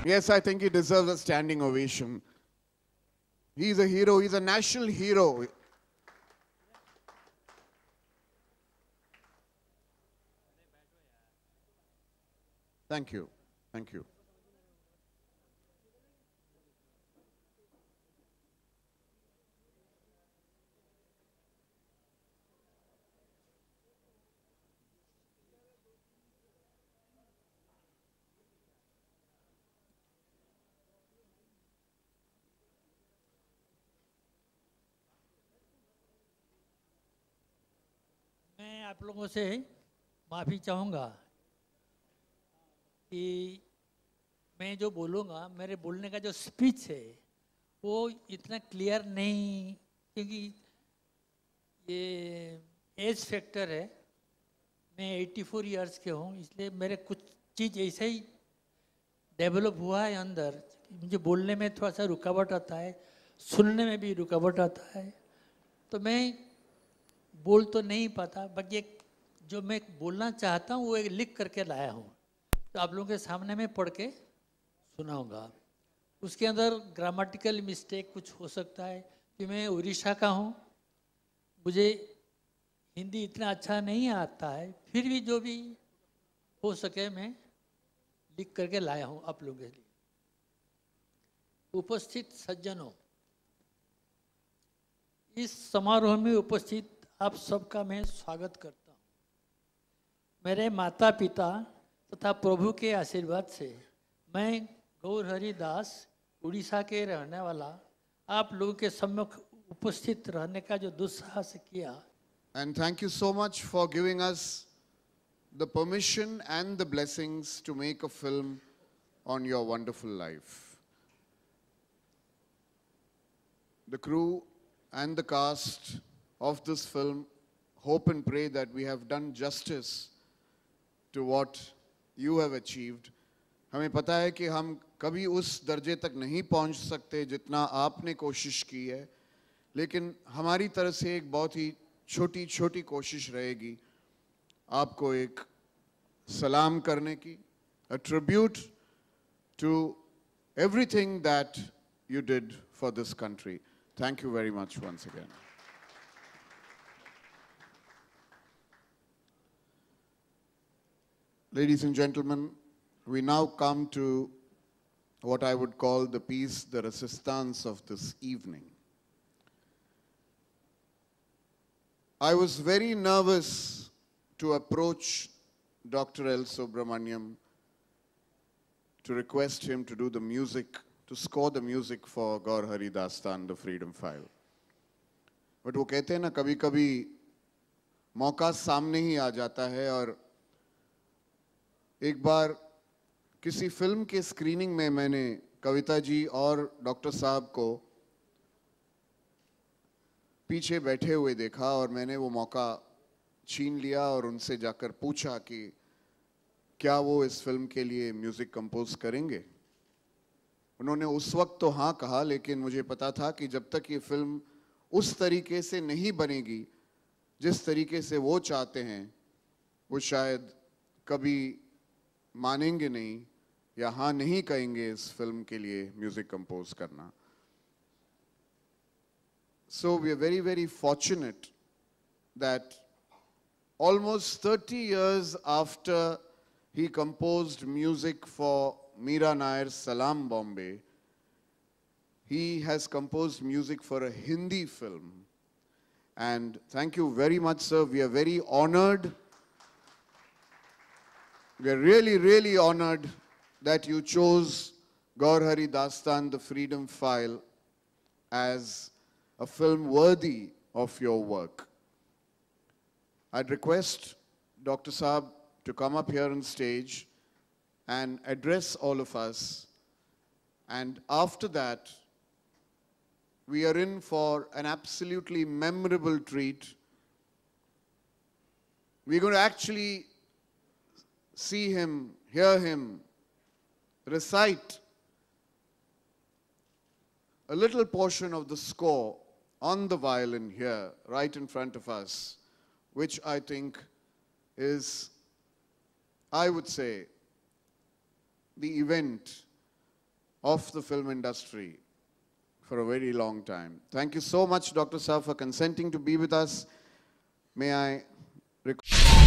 Yes, I think he deserves a standing ovation. He's a hero. He's a national hero. Thank you. Thank you. मैं आप लोगों से माफ़ी चाहूँगा कि मैं जो बोलूँगा, मेरे बोलने का जो स्पीच है वो इतना क्लियर नहीं, क्योंकि ये एज फैक्टर है। मैं 84 इयर्स के हूँ, इसलिए मेरे कुछ चीज़ ऐसे ही डेवलप हुआ है अंदर। मुझे बोलने में थोड़ा सा रुकावट आता है, सुनने में भी रुकावट आता है, तो मैं बोल तो नहीं पाता। बाकी एक जो मैं बोलना चाहता हूँ वो एक लिख करके लाया हूँ, तो आप लोगों के सामने मैं पढ़ के सुनाऊंगा। उसके अंदर ग्रामेटिकल मिस्टेक कुछ हो सकता है, कि मैं उड़ीसा का हूँ, मुझे हिंदी इतना अच्छा नहीं आता है, फिर भी जो भी हो सके मैं लिख करके लाया हूँ आप लोगों के लिए। उपस्थित सज्जनों, इस समारोह में उपस्थित आप सबका मैं स्वागत करता हूँ। मेरे माता पिता तथा प्रभु के आशीर्वाद से मैं गौरहरि दास, उड़ीसा के रहने वाला, आप लोगों के सम्मुख उपस्थित रहने का जो दुस्साहस किया। And thank you so much for giving us the permission and the blessings to make a film on your wonderful life. The crew and the cast of this film hope and pray that we have done justice to what you have achieved. हमें पता है कि हम कभी उस दर्जे तक नहीं पहुंच सकते जितना आपने कोशिश की है, लेकिन हमारी तरफ से एक बहुत ही छोटी छोटी कोशिश रहेगी आपको एक सलाम करने की, a tribute to everything that you did for this country. Thank you very much once again. Ladies and gentlemen, we now come to what I would call the piece de resistance of this evening. I was very nervous to approach Dr. L. Subramaniam to request him to do the music, to score the music for Gaur Hari Dastan, the Freedom File. But वो कहते हैं ना, कभी कभी मौका सामने ही आ जाता है, और एक बार किसी फिल्म के स्क्रीनिंग में मैंने कविता जी और डॉक्टर साहब को पीछे बैठे हुए देखा, और मैंने वो मौका छीन लिया और उनसे जाकर पूछा कि क्या वो इस फिल्म के लिए म्यूज़िक कंपोज करेंगे। उन्होंने उस वक्त तो हाँ कहा, लेकिन मुझे पता था कि जब तक ये फिल्म उस तरीके से नहीं बनेगी जिस तरीके से वो चाहते हैं, वो शायद कभी मानेंगे नहीं या हाँ नहीं कहेंगे इस फिल्म के लिए म्यूज़िक कंपोज करना। So we are very, very fortunate that almost 30 years after he composed music for Meera Nair's Salam Bombay, he has composed music for a Hindi film. And thank you very much, sir. We are very honored. We are really, really honored that you chose Gaur Hari Dastan, the Freedom File, as a film worthy of your work. I'd request Dr. Saab to come up here on stage and address all of us. And after that, we are in for an absolutely memorable treat. We're going to actually see him, hear him recite a little portion of the score on the violin here, right in front of us, which I think is, I would say, the event of the film industry for a very long time. Thank you so much, Dr. Sir, for consenting to be with us. May I request